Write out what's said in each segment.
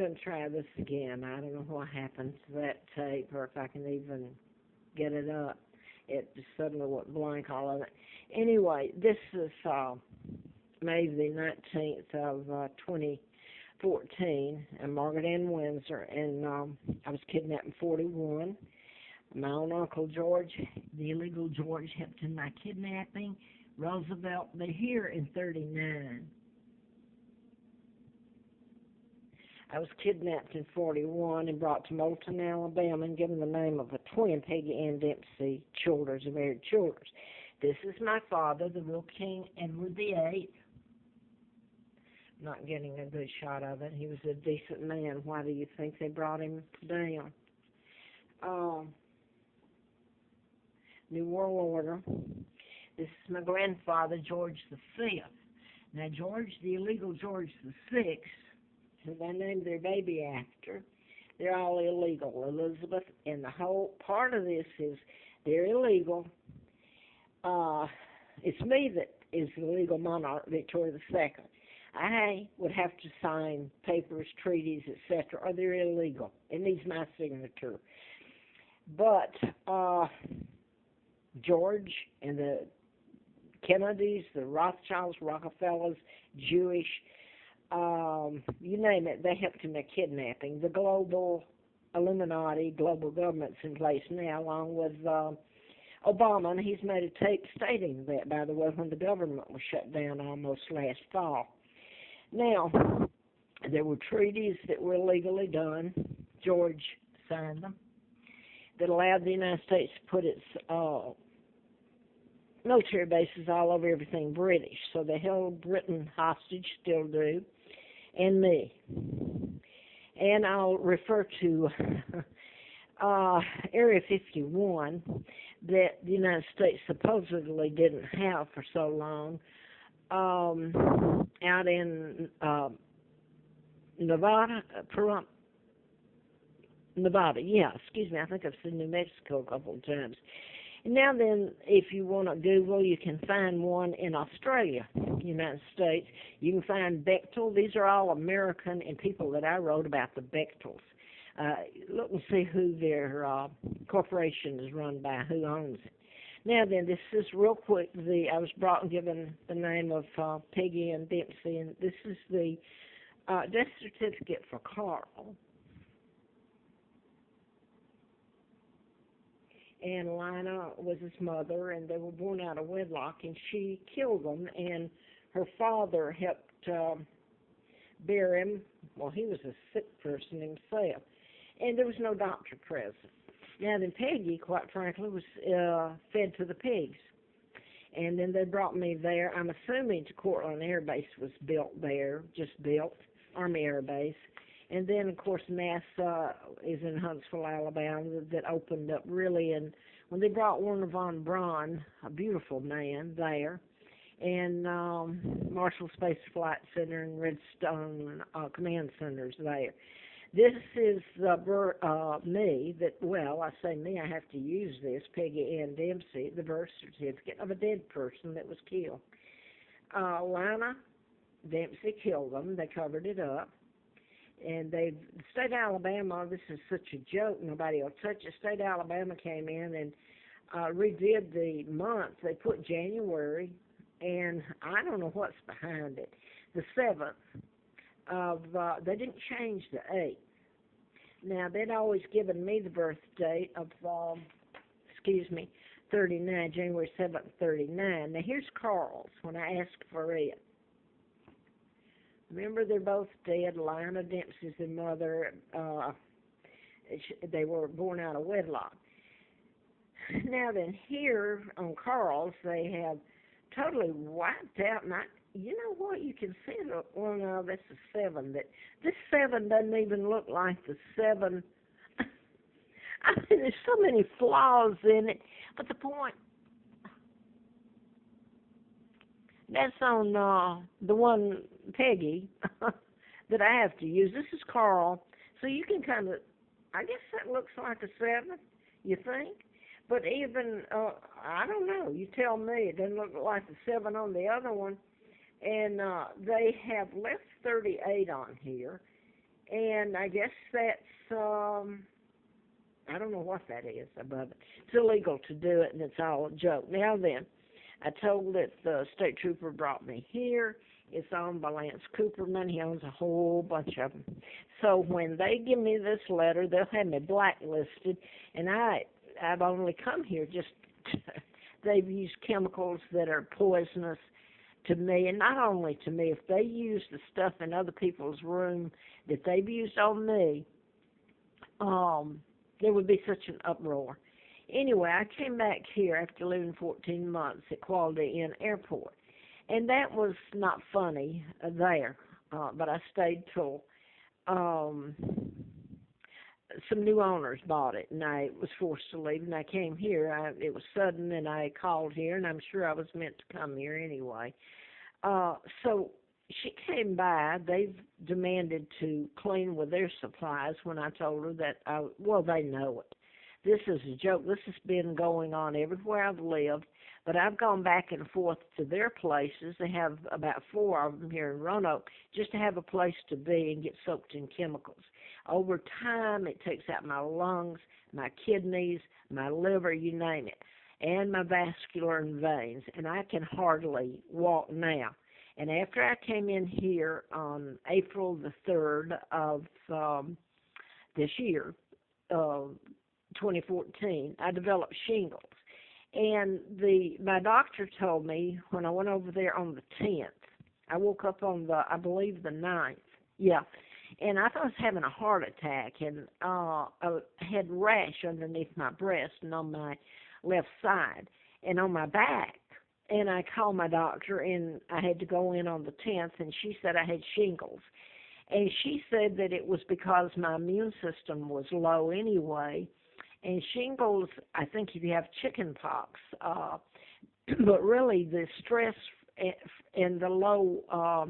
going to try this again. I don't know what happened to that tape or if I can even get it up. It just suddenly went blank all of it. Anyway, this is May the 19th of 2014, and Margaret Ann Windsor, and I was kidnapped in 41. My own Uncle George, the illegal George, helped in my kidnapping. Roosevelt, they're here in 39. I was kidnapped in 41 and brought to Moulton, Alabama, and given the name of a twin, Peggy Ann Dempsey Childers, a married Childers. This is my father, the real King Edward VIII. Not getting a good shot of it. He was a decent man. Why do you think they brought him down? New World Order. This is my grandfather, George V. Now, George, the illegal George VI, who they named their baby after, they're all illegal. Elizabeth, and the whole part of this is they're illegal. It's me that is the legal monarch, Victoria II. I would have to sign papers, treaties, etc., or they're illegal. It needs my signature. But George and the Kennedys, the Rothschilds, Rockefellers, Jewish, you name it, they helped in their kidnapping. The global Illuminati, global government's in place now, along with Obama, and he's made a tape stating that, by the way, when the government was shut down almost last fall. Now, there were treaties that were legally done. George signed them, that allowed the United States to put its military bases all over everything British. So they held Britain hostage, still do, and me. And I'll refer to Area 51 that the United States supposedly didn't have for so long, out in Nevada, I think I've seen New Mexico a couple of times. And now then, if you want to Google, you can find one in Australia, United States. You can find Bechtel. These are all American and people that I wrote about, the Bechtels. Look and see who their corporation is run by, who owns it. Now then, this is real quick. I was brought and given the name of Peggy Ann Dempsey, and this is the death certificate for Carl. And Lina was his mother, and they were born out of wedlock, and she killed them, and her father helped bear him. Well, he was a sick person himself, and there was no doctor present. Now then, Peggy, quite frankly, was fed to the pigs, and then they brought me there. I'm assuming Cortland Air Base was built there, just built, Army Air Base. And then, of course, NASA is in Huntsville, Alabama, that opened up really. And when they brought Werner von Braun, a beautiful man, there, and Marshall Space Flight Center and Redstone Command Centers there. This is me, that, well, I say me, I have to use this, Peggy Ann Dempsey, the birth certificate of a dead person that was killed. Lina Dempsey killed them. They covered it up. And the state of Alabama, this is such a joke, nobody will touch it. State of Alabama came in and redid the month. They put January, and I don't know what's behind it. The 7th of, they didn't change the 8th. Now, they'd always given me the birth date of, 39, January 7th, 39. Now, here's Carl's when I asked for it. Remember, they're both dead. Lina Dempsey's their mother. They were born out of wedlock. Now then, here on Carl's, they have totally wiped out. And you know what? You can see it. Well, no, that's a 7. This 7 doesn't even look like the 7. I mean, there's so many flaws in it. But the point, that's on the one, Peggy, that I have to use. This is Carl. So you can kind of, I guess that looks like a 7, you think? But even, I don't know. You tell me. It doesn't look like the 7 on the other one. And they have left 38 on here. And I guess that's, I don't know what that is above it. It's illegal to do it, and it's all a joke. Now then, I told that the state trooper brought me here. It's owned by Lance Cooperman. He owns a whole bunch of them. So when they give me this letter, they'll have me blacklisted, and I've only come here just they've used chemicals that are poisonous to me, and not only to me. If they use the stuff in other people's room that they've used on me, there would be such an uproar. Anyway, I came back here after living 14 months at Quality Inn Airport, and that was not funny there, but I stayed till some new owners bought it, and I was forced to leave, and I came here. It was sudden, and I called here, and I'm sure I was meant to come here anyway. So she came by. They've demanded to clean with their supplies when I told her that, they know it. This is a joke. This has been going on everywhere I've lived, but I've gone back and forth to their places. They have about 4 of them here in Roanoke just to have a place to be and get soaked in chemicals. Over time, it takes out my lungs, my kidneys, my liver, you name it, and my vascular and veins, and I can hardly walk now. And after I came in here on April the 3rd of this year, 2014, I developed shingles. And my doctor told me when I went over there on the 10th, I woke up on I believe the 9th, yeah, and I thought I was having a heart attack, and I had rash underneath my breast and on my left side and on my back. And I called my doctor, and I had to go in on the 10th, and she said I had shingles. And she said that it was because my immune system was low anyway. And shingles, I think if you have chicken pox, but really the stress and the low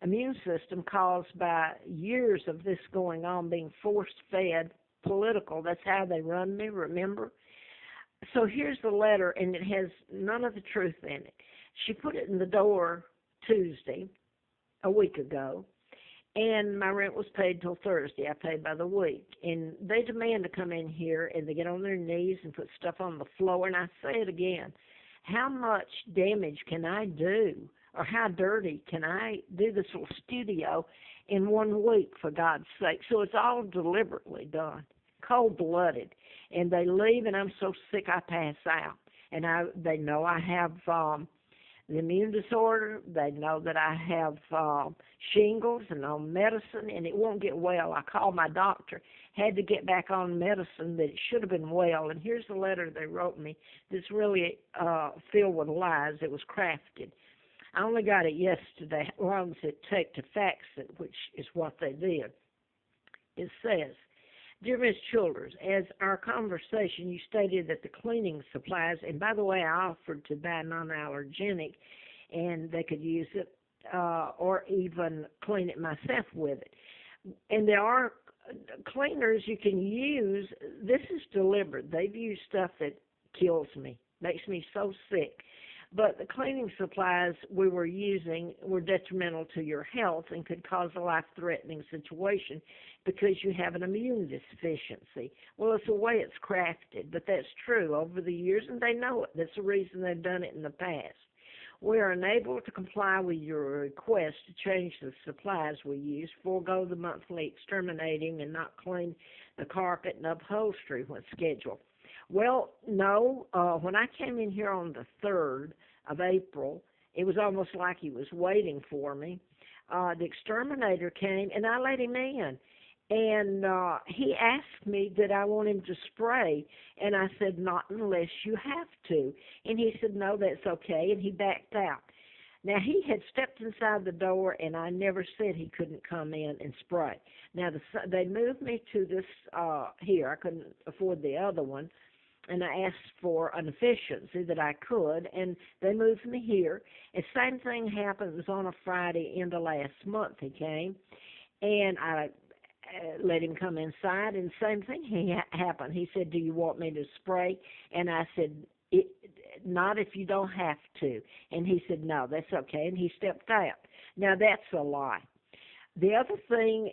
immune system caused by years of this going on, being force-fed, political, that's how they run me, remember? So here's the letter, and it has none of the truth in it. She put it in the door Tuesday, a week ago, and my rent was paid till Thursday. I paid by the week. And they demand to come in here, and they get on their knees and put stuff on the floor. And I say it again, how much damage can I do, or how dirty can I do this little studio in 1 week, for God's sake? So it's all deliberately done, cold-blooded. And they leave, and I'm so sick I pass out. And they know I have the immune disorder. They know that I have shingles and on medicine, and it won't get well. I called my doctor, had to get back on medicine that it should have been well. And here's the letter they wrote me that's really filled with lies. It was crafted. I only got it yesterday. How long does it take to fax it, which is what they did? It says, Dear Ms. Childers, as our conversation, you stated that the cleaning supplies, and by the way, I offered to buy non-allergenic, and they could use it or even clean it myself with it. And there are cleaners you can use. This is deliberate. They've used stuff that kills me, makes me so sick. But the cleaning supplies we were using were detrimental to your health and could cause a life-threatening situation because you have an immune deficiency. Well, it's the way it's crafted, but that's true over the years, and they know it. That's the reason they've done it in the past. We are unable to comply with your request to change the supplies we use, forego the monthly exterminating, and not clean the carpet and upholstery when scheduled. Well, no, when I came in here on the 3rd of April, it was almost like he was waiting for me. The exterminator came, and I let him in. And he asked me did I want him to spray, and I said, not unless you have to. And he said, no, that's okay, and he backed out. Now, he had stepped inside the door, and I never said he couldn't come in and spray. Now, they moved me to this here. I couldn't afford the other one, and I asked for an efficiency that I could, and they moved me here. And same thing happened. It was on a Friday in the last month he came, and I let him come inside, and same thing happened. He said, do you want me to spray? And I said, not if you don't have to. And he said, no, that's okay, and he stepped out. Now, that's a lie. The other thing